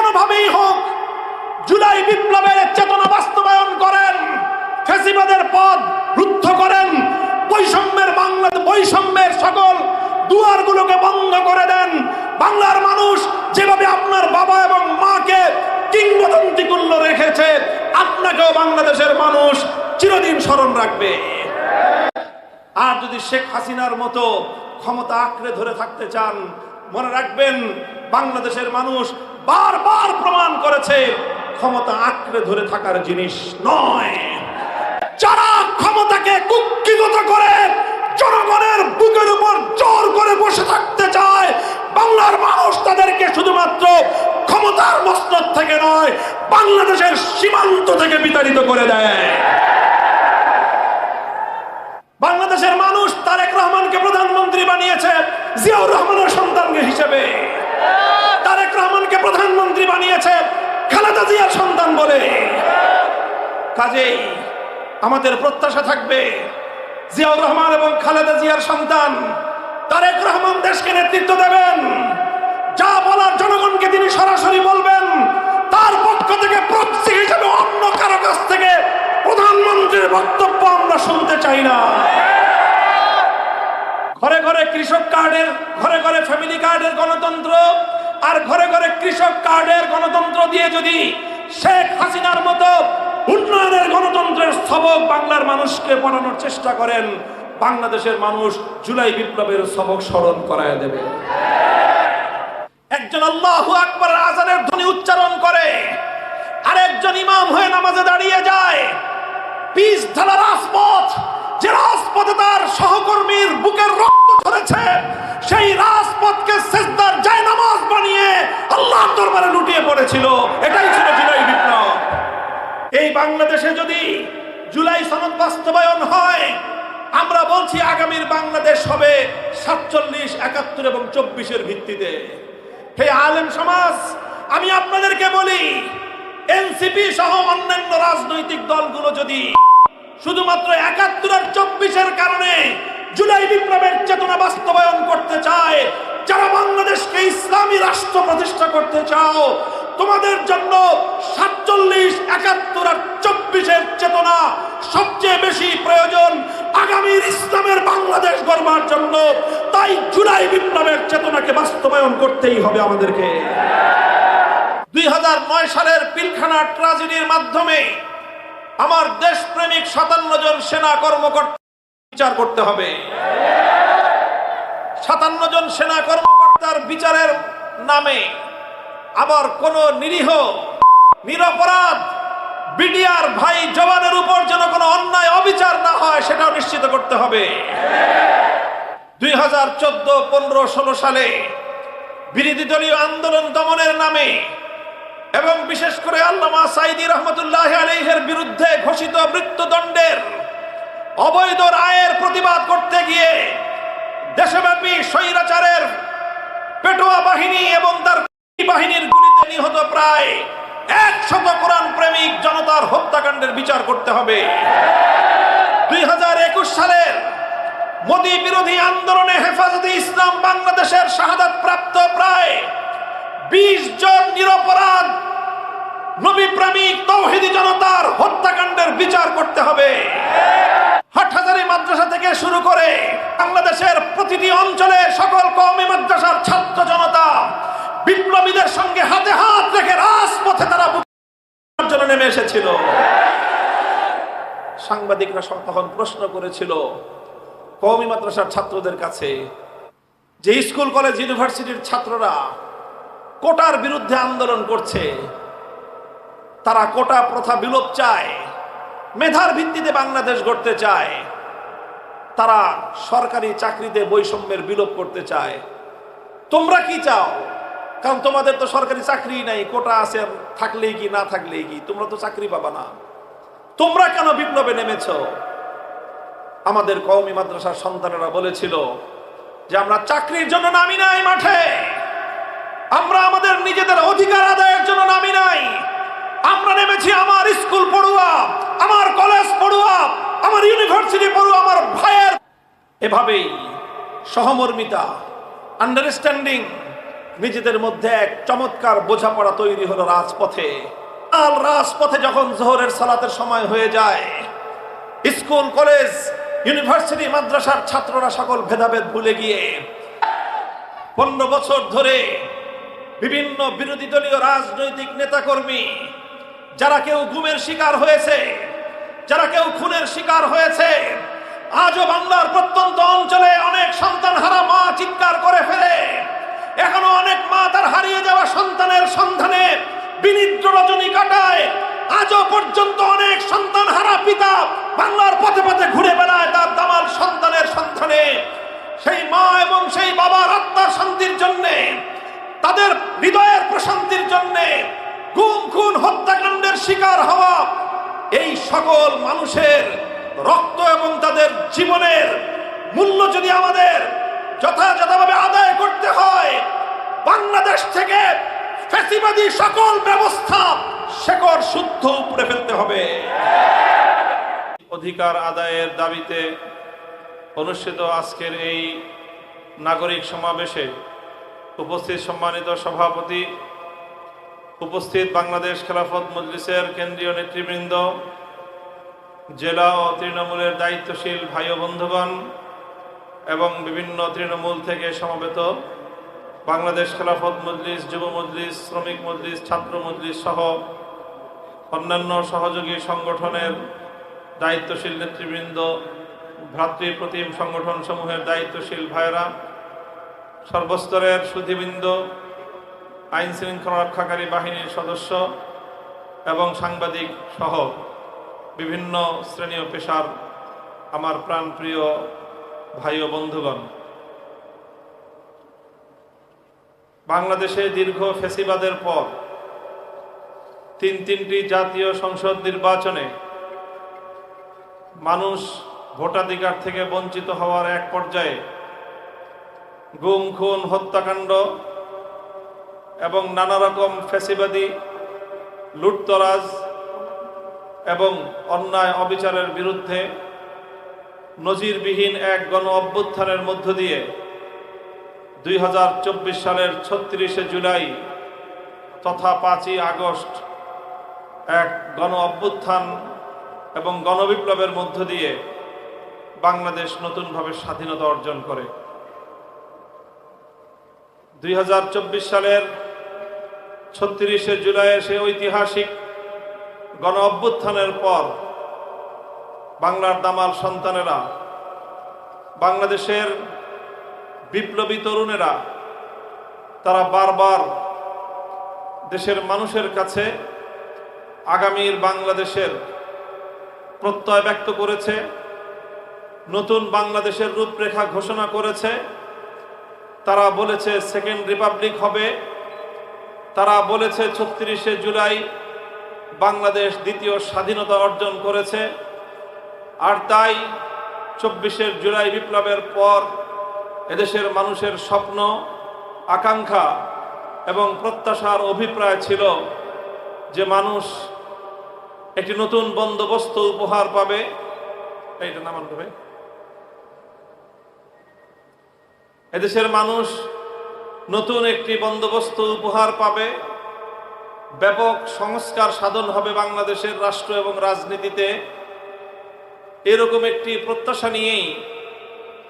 কোনোভাবেই হোক জুলাই বিপ্লবের চেতনা বাস্তবায়ন করেন, ফ্যাসিবাদের পথ রুদ্ধ করেন, বৈষম্যের সকল দুয়ারগুলোকে বন্ধ করে দেন। বাংলার মানুষ যেভাবে আপনার বাবা এবং মাকে কিংবদন্তি তুল্য রেখেছে, আপনাকেও বাংলাদেশের মানুষ চিরদিন স্মরণ রাখবে। আর যদি শেখ হাসিনার মতো ক্ষমতা আঁকড়ে ধরে থাকতে চান, মনে রাখবেন বাংলাদেশের মানুষ বারবার প্রমাণ করেছে ক্ষমতা আঁকড়ে ধরে থাকার জিনিস নয়। যারা ক্ষমতাকে কুক্ষিগত করে জনগণের বুকের উপর জোর করে বসে থাকতে চায়, বাংলার মানুষ তাদেরকে শুধুমাত্র ক্ষমতার মসনদ থেকে নয়, বাংলাদেশের সীমান্ত থেকে বিতাড়িত করে দেয়। বাংলাদেশের মানুষ তারেক রহমানকে প্রধানমন্ত্রী বানিয়েছে জিয়াউর রহমানের সন্তান হিসেবে, তারেক রহমানকে প্রধানমন্ত্রী বানিয়েছে খালেদা জিয়ার সন্তান বলে। কাজেই আমাদের প্রত্যাশা থাকবে জিয়াউর রহমান এবং খালেদা জিয়ার সন্তান তারেক রহমান দেশকে নেতৃত্ব দেবেন। যা বলার জনগণকে তিনি সরাসরি বলবেন, তার পক্ষ থেকে প্রক্সি হিসেবে অন্য কারো কাছ থেকে প্রধানমন্ত্রীর বক্তব্য আমরা শুনতে চাই না। ঘরে ঘরে কৃষক কার্ডের, ঘরে ঘরে ফ্যামিলি কার্ডের গণতন্ত্র আর ঘরে ঘরে কৃষক কার্ডের গণতন্ত্র দিয়ে যদি শেখ হাসিনার মতো উন্নয়নের গণতন্ত্রের সবক বাংলার মানুষকে পড়ানোর চেষ্টা করেন, বাংলাদেশের মানুষ জুলাই বিপ্লবের সবক স্মরণ করায় দেবে। একজন আল্লাহু আকবার আযানের ধ্বনি উচ্চারণ করে, আরেকজন ইমাম হয়ে নামাজে দাঁড়িয়ে যায়। পিচ ঢালা রাজপথ, যে রাজপথে তার সহকর্মীর বুকের রক্ত ঝরেছে, সেই রাজপথকে সিজদার জায়নামাজ বানিয়ে আল্লাহর দরবারে লুটিয়ে পড়েছিল। এটাই ছিল জুলাই বিপ্লব। এই বাংলাদেশে যদি জুলাই সনদ বাস্তবায়ন হয়, আমরা বলছি আগামীর বাংলাদেশ হবে 47, 71 এবং 24-এর ভিত্তিতে। হে আলেম সমাজ, আমি আপনাদেরকে বলি, এনসিপি সহ অন্যান্য রাজনৈতিক দলগুলো যদি শুধুমাত্র 71 আর 24-এর কারণে জুলাই বিপ্লবের চেতনা বাস্তবায়ন করতে চায়, যারা বাংলাদেশকে ইসলামী রাষ্ট্র প্রতিষ্ঠা করতে চাও, তোমাদের জন্য 47, 71 আর 24-এর চেতনা সবচেয়ে বেশি প্রয়োজন আগামীর ইসলামের বাংলাদেশ গড়বার জন্য। তাই জুলাই বিপ্লবের চেতনাকে বাস্তবায়ন করতেই হবে আমাদেরকে। 2009 সালের পিলখানা ট্র্যাজেডির মাধ্যমে আমার দেশপ্রেমিক 57 জন সেনা কর্মকর্তা বিচার করতে হবে। 57 জন সেনা কর্মকর্তার বিচারের নামে আবার কোন নিরীহ নিরপরাধ বিডিআর ভাই জওয়ানের উপর যেন কোনো অন্যায় অবিচার না হয়, সেটাও নিশ্চিত করতে হবে। 2014, 15, 16 সালে বিরোধী দলীয় আন্দোলন দমনের নামে এবং বিশেষ করে আল্লামা সাঈদী রহমতুল্লাহ আলাইহির বিরুদ্ধে ঘোষিত মৃত্যুদণ্ডের অবৈধ রায়ের প্রতিবাদ করতে গিয়ে দেশব্যাপী স্বৈরাচারের পেটোয়া বাহিনী এবং তার বাহিনীর গুলিতে নিহত প্রায় 100 কোরআন প্রেমিক জনতার হত্যাকাণ্ডের বিচার করতে হবে। 2021 সালের মোদী বিরোধী আন্দোলনে হেফাজতে ইসলাম বাংলাদেশের শাহাদাত প্রাপ্ত প্রায় 20 জন নিরপরাধ নবী প্রেমিক তাওহীদি জনতার হত্যাকাণ্ডের বিচার করতে হবে। হাটহাজারী মাদ্রাসা থেকে শুরু করে বাংলাদেশের প্রতিটি অঞ্চলে সকল কওমি মাদ্রাসার ছাত্র জনতা বিপ্লবীদের সঙ্গে হাতে হাত রেখে রাজপথে তারা জন্য নেমে এসেছিল। সাংবাদিকরা তখন প্রশ্ন করেছিল কওমি মাদ্রাসার ছাত্রদের কাছে যে স্কুল কলেজ ইউনিভার্সিটির ছাত্ররা কোটার বিরুদ্ধে আন্দোলন করছে, তারা কোটা প্রথা বিলোপ চায়, মেধার ভিত্তিতে বাংলাদেশ গড়তে চায়, তারা সরকারি চাকরিতে বৈষম্যের বিলোপ করতে চায়, তোমরা কি চাও? কারণ তোমাদের তো সরকারি চাকরি নাই, কোটা আছে, থাকলেই কি না থাকলেই কি, তোমরা তো চাকরি পাবা না, তোমরা কেন বিপ্লবে নেমেছ? আমাদের কওমি মাদ্রাসার সন্তানেরা বলেছিল যে আমরা চাকরির জন্য নামি নাই মাঠে, আমরা আমাদের নিজেদের অধিকার আদায়ের জন্য নামি নাই, আমরা নেমেছি আমার স্কুল পড়ুয়া, আমার কলেজ পড়ুয়া, আমার ইউনিভার্সিটি পড়ুয়া, আমার ভাইয়ের। এভাবেই সহমর্মিতা, আন্ডারস্ট্যান্ডিং, নিজেদের মধ্যে এক চমৎকার বোঝাপড়া তৈরি হলো রাজপথে। আর রাজপথে যখন জোহরের সালাতের সময় হয়ে যায়, স্কুল কলেজ ইউনিভার্সিটি মাদ্রাসার ছাত্ররা সকল ভেদাভেদ ভুলে গিয়ে 15 বছর ধরে বিভিন্ন বিরোধী দলীয় রাজনৈতিক নেতাকর্মী, যারা কেউ গুমের শিকার হয়েছে, যারা কেউ খুনের শিকার হয়েছে, আজও বাংলার প্রত্যন্ত অঞ্চলে অনেক সন্তান হারা মা চিৎকার করে ফেলে। এখনো অনেক মা তার হারিয়ে যাওয়া সন্তানের সন্ধানে বিনিদ্র রজনী কাটায়। আজও পর্যন্ত অনেক সন্তান হারা পিতা বাংলার পথে পথে ঘুরে বেড়ায় তার দামাল সন্তানের সন্ধানে। সেই মা এবং সেই বাবার আত্মার শান্তির জন্যে, তাদের হৃদয়ের প্রশান্তির জন্যে গুম খুন হত্যাকাণ্ডের শিকার হওয়া এই সকল মানুষের রক্ত এবং তাদের জীবনের মূল্য যদি আমাদের যথাযথভাবে আদায় করতে হয়, বাংলাদেশ থেকে ফ্যাসিবাদী সকল ব্যবস্থা শেকড় শুদ্ধ উপড়ে ফেলতে হবে। অধিকার আদায়ের দাবিতে অনুষ্ঠিত আজকের এই নাগরিক সমাবেশে উপস্থিত সম্মানিত সভাপতি, উপস্থিত বাংলাদেশ খেলাফত মজলিসের কেন্দ্রীয় নেতৃবৃন্দ, জেলা ও তৃণমূলের দায়িত্বশীল ভাই ও বন্ধুগণ এবং বিভিন্ন তৃণমূল থেকে সমবেত বাংলাদেশ খেলাফত মজলিস, যুব মজলিস, শ্রমিক মজলিস, ছাত্র মজলিস সহ অন্যান্য সহযোগী সংগঠনের দায়িত্বশীল নেতৃবৃন্দ, ভ্রাতৃপ্রতিম সংগঠন সমূহের দায়িত্বশীল ভাইয়েরা, সর্বস্তরের সুধীবৃন্দ, আইন শৃঙ্খলা রক্ষাকারী বাহিনীর সদস্য এবং সাংবাদিক সহ বিভিন্ন শ্রেণী ও পেশার আমার প্রাণপ্রিয় ভাই ও বন্ধুগণ, বাংলাদেশে দীর্ঘ ফ্যাসিবাদের পর তিনটি জাতীয় সংসদ নির্বাচনে মানুষ ভোটাধিকার থেকে বঞ্চিত হওয়ার এক পর্যায়ে গুম খুন হত্যাকাণ্ড এবং নানা রকম ফ্যাসিবাদী লুটতরাজ এবং অন্যায় অবিচারের বিরুদ্ধে নজিরবিহীন এক গণ অভ্যুত্থানের মধ্য দিয়ে 2024 সালের 36শে জুলাই তথা 5ই আগস্ট এক গণ অভ্যুত্থান এবং গণবিপ্লবের মধ্য দিয়ে বাংলাদেশ নতুনভাবে স্বাধীনতা অর্জন করে। 2024 সালের 36শে জুলাইয়ের সেই ঐতিহাসিক গণ অভ্যুত্থানের পর বাংলার দামাল সন্তানেরা, বাংলাদেশের বিপ্লবী তরুণেরা, তারা বারবার দেশের মানুষের কাছে আগামীর বাংলাদেশের প্রত্যয় ব্যক্ত করেছে, নতুন বাংলাদেশের রূপরেখা ঘোষণা করেছে। তারা বলেছে সেকেন্ড রিপাবলিক হবে, তারা বলেছে 36শে জুলাই বাংলাদেশ দ্বিতীয় স্বাধীনতা অর্জন করেছে। আর তাই 24শে জুলাই বিপ্লবের পর এদেশের মানুষের স্বপ্ন, আকাঙ্ক্ষা এবং প্রত্যাশার অভিপ্রায় ছিল যে মানুষ একটি নতুন বন্দোবস্ত উপহার পাবে। এইটা নামান হবে। এদেশের মানুষ নতুন একটি বন্দোবস্ত উপহার পাবে, ব্যাপক সংস্কার সাধন হবে বাংলাদেশের রাষ্ট্র এবং রাজনীতিতে। এরকম একটি প্রত্যাশা নিয়েই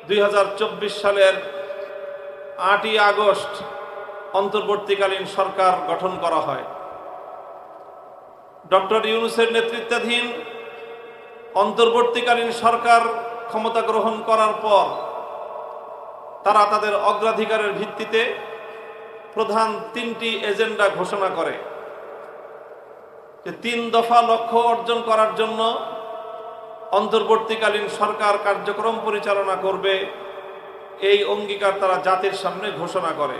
2024 সালের 8ই আগস্ট অন্তর্বর্তীকালীন সরকার গঠন করা হয়। ডক্টর ইউনূসের নেতৃত্বাধীন অন্তর্বর্তীকালীন সরকার ক্ষমতা গ্রহণ করার পর তারা তাদের অগ্রাধিকারের ভিত্তিতে প্রধান 3টি এজেন্ডা ঘোষণা করে যে 3 দফা লক্ষ্য অর্জন করার জন্য অন্তর্বর্তীকালীন সরকার কার্যক্রম পরিচালনা করবে, এই অঙ্গীকার তারা জাতির সামনে ঘোষণা করে।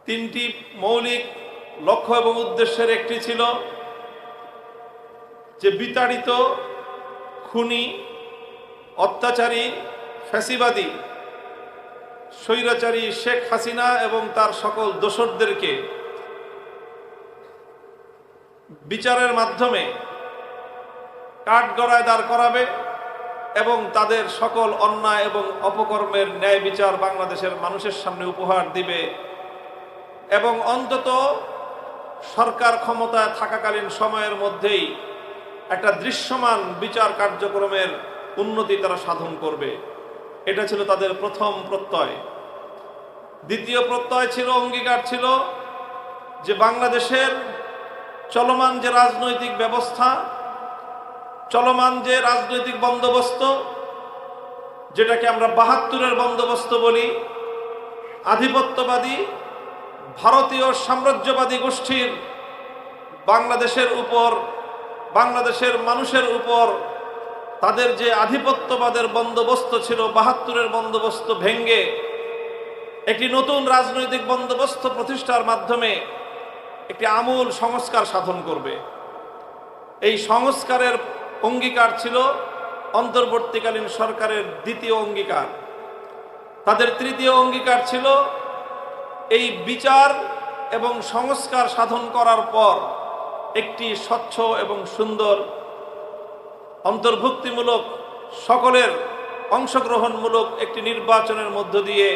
3টি মৌলিক লক্ষ্য এবং উদ্দেশ্যের একটি ছিল যে বিতাড়িত, খুনি, অত্যাচারী, ফ্যাসিবাদী, স্বৈরাচারী শেখ হাসিনা এবং তার সকল দোসরদেরকে বিচারের মাধ্যমে কাঠগড়ায় দাঁড় করাবে এবং তাদের সকল অন্যায় এবং অপকর্মের ন্যায় বিচার বাংলাদেশের মানুষের সামনে উপহার দিবে এবং অন্তত সরকার ক্ষমতায় থাকাকালীন সময়ের মধ্যেই একটা দৃশ্যমান বিচার কার্যক্রমের উন্নতি তারা সাধন করবে। এটা ছিল তাদের প্রথম প্রত্যয়। দ্বিতীয় প্রত্যয় ছিল, অঙ্গীকার ছিল যে বাংলাদেশের চলমান যে রাজনৈতিক ব্যবস্থা, চলমান যে রাজনৈতিক বন্দোবস্ত, যেটাকে আমরা ৭২-এর বন্দোবস্ত বলি, আধিপত্যবাদী ভারতীয় সাম্রাজ্যবাদী গোষ্ঠীর বাংলাদেশের উপর, বাংলাদেশের মানুষের উপর তাদের যে আধিপত্যবাদের বন্দোবস্ত ছিল, ৭২-এর বন্দোবস্ত ভেঙ্গে একটি নতুন রাজনৈতিক বন্দোবস্ত প্রতিষ্ঠার মাধ্যমে একটি আমূল সংস্কার সাধন করবে। এই সংস্কারের অঙ্গীকার ছিল অন্তর্বর্তীকালীন সরকারের দ্বিতীয় অঙ্গীকার। তাদের তৃতীয় অঙ্গীকার ছিল এই বিচার এবং সংস্কার সাধন করার পর একটি স্বচ্ছ এবং সুন্দর অন্তর্ভুক্তিমূলক, সকলের অংশগ্রহণমূলক একটি নির্বাচনের মধ্য দিয়ে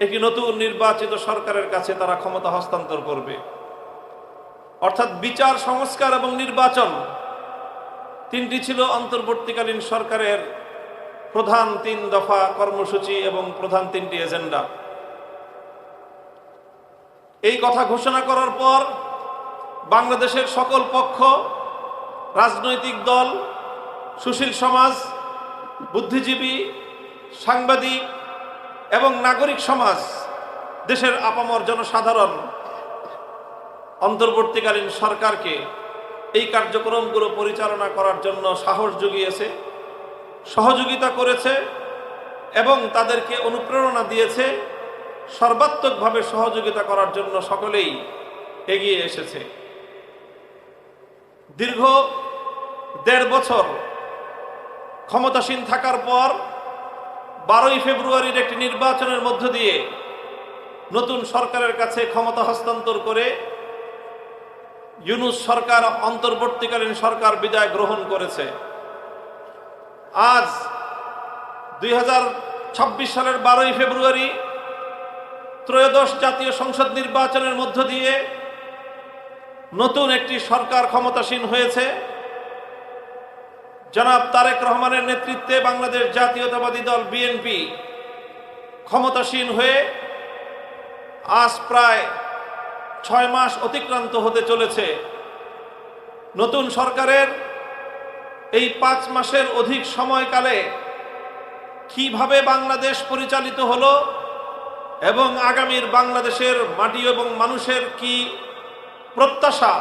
একটি নতুন নির্বাচিত সরকারের কাছে তারা ক্ষমতা হস্তান্তর করবে। অর্থাৎ বিচার, সংস্কার এবং নির্বাচন, তিনটি ছিল অন্তর্বর্তীকালীন সরকারের প্রধান ৩ দফা কর্মসূচি এবং প্রধান ৩টি এজেন্ডা। এই কথা ঘোষণা করার পর বাংলাদেশের সকল পক্ষ, রাজনৈতিক দল, সুশীল সমাজ, বুদ্ধিজীবী, সাংবাদিক এবং নাগরিক সমাজ, দেশের আপামর জনসাধারণ অন্তর্বর্তীকালীন সরকারকে এই কার্যক্রমগুলো পরিচালনা করার জন্য সাহস জুগিয়েছে, সহযোগিতা করেছে এবং তাদেরকে অনুপ্রেরণা দিয়েছে। সর্বাত্মকভাবে সহযোগিতা করার জন্য সকলেই এগিয়ে এসেছে। দীর্ঘ ১.৫ বছর ক্ষমতাসীন থাকার পর ১২ই ফেব্রুয়ারির একটি নির্বাচনের মধ্য দিয়ে নতুন সরকারের কাছে ক্ষমতা হস্তান্তর করে ইউনূস সরকার, অন্তর্বর্তীকালীন সরকার বিদায় গ্রহণ করেছে। আজ ২০২৬ সালের ১২ই ফেব্রুয়ারি ত্রয়োদশ জাতীয় সংসদ নির্বাচনের মধ্য দিয়ে নতুন একটি সরকার ক্ষমতাসীন হয়েছে। জনাব তারেক রহমানের নেতৃত্বে বাংলাদেশ জাতীয়তাবাদী দল বিএনপি ক্ষমতাসীন হয়ে আজ প্রায় ৬ মাস অতিক্রান্ত হতে চলেছে। নতুন সরকারের এই ৫ মাসের অধিক সময়কালে কিভাবে বাংলাদেশ পরিচালিত হলো এবং আগামীর বাংলাদেশের মাটি এবং মানুষের কি প্রত্যাশা,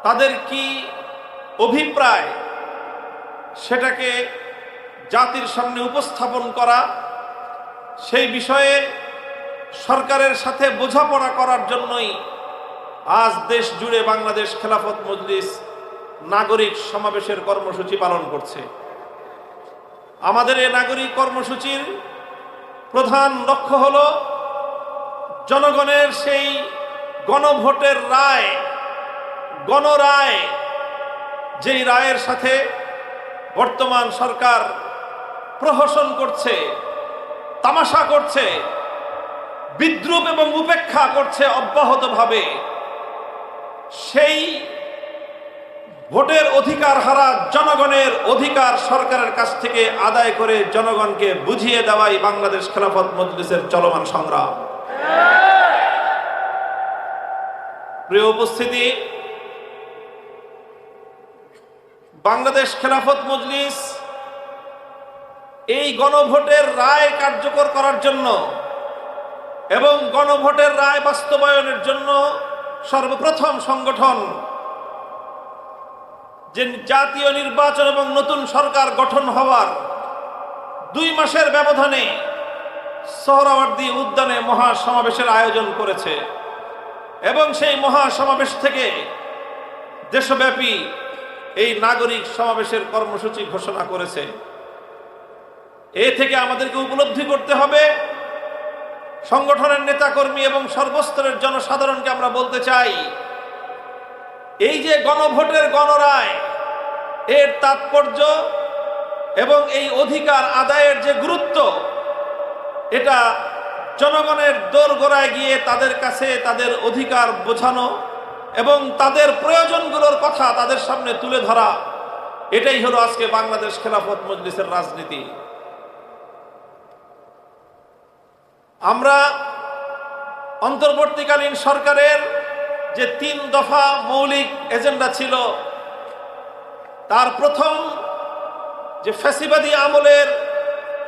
তাদের কি অভিপ্রায়, সেটাকে জাতির সামনে উপস্থাপন করা, সেই বিষয়ে সরকারের সাথে বোঝাপড়া করার জন্যই আজ দেশ জুড়ে বাংলাদেশ খেলাফত মজলিস নাগরিক সমাবেশের কর্মসূচি পালন করছে। আমাদের এই নাগরিক কর্মসূচির প্রধান লক্ষ্য হলো জনগণের সেই গণভোটের রায়, গণরায়, যেই রায়ের সাথে বর্তমান সরকার প্রহসন করছে, তামাশা করছে, বিদ্রূপ এবং উপেক্ষা করছে অব্যাহতভাবে, সেই ভোটের অধিকার হারা জনগণের অধিকার সরকারের কাছ থেকে আদায় করে জনগণকে বুঝিয়ে দেওয়াই বাংলাদেশ খেলাফত মজলিসের চলমান সংগ্রাম। প্রিয় উপস্থিতি, বাংলাদেশ খেলাফত মজলিস এই গণভোটের রায় কার্যকর করার জন্য এবং গণভোটের রায় বাস্তবায়নের জন্য সর্বপ্রথম সংগঠন, যে জাতীয় নির্বাচন এবং নতুন সরকার গঠন হওয়ার 2 মাসের ব্যবধানে সোহরাওয়ার্দী উদ্যানে মহাসমাবেশের আয়োজন করেছে এবং সেই মহাসমাবেশ থেকে দেশব্যাপী এই নাগরিক সমাবেশের কর্মসূচি ঘোষণা করেছে। এ থেকে আমাদেরকে উপলব্ধি করতে হবে, সংগঠনের নেতাকর্মী এবং সর্বস্তরের জনসাধারণকে আমরা বলতে চাই, এই যে গণভোটের গণরায়, এর তাৎপর্য এবং এই অধিকার আদায়ের যে গুরুত্ব, এটা জনগণের দোরগোড়ায় গিয়ে তাদের কাছে তাদের অধিকার বোঝানো এবং তাদের প্রয়োজনগুলোর কথা তাদের সামনে তুলে ধরা, এটাই হলো আজকে বাংলাদেশ খেলাফত মজলিসের রাজনীতি। আমরা অন্তর্বর্তীকালীন সরকারের যে 3 দফা মৌলিক এজেন্ডা ছিল, তার প্রথম যে ফ্যাসিবাদী আমলের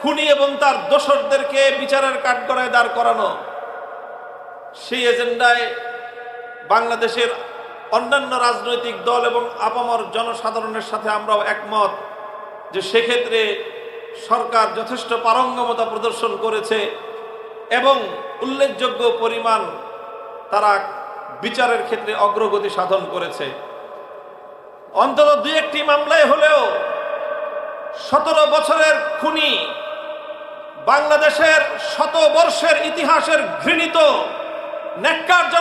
খুনি এবং তার দোসরদেরকে বিচারের কাঠগড়ায় দাঁড় করানো, সেই এজেন্ডায় বাংলাদেশের অন্যান্য রাজনৈতিক দল এবং আপামর জনসাধারণের সাথে আমরাও একমত যে সেক্ষেত্রে সরকার যথেষ্ট পারঙ্গমতা প্রদর্শন করেছে এবং উল্লেখযোগ্য পরিমাণ তারা বিচারের ক্ষেত্রে অগ্রগতি সাধন করেছে। অন্তত 2-1টি মামলায় হলেও 17 বছরের খুনি, বাংলাদেশের শত বর্ষের ইতিহাসের ঘৃণিত নেককারজনক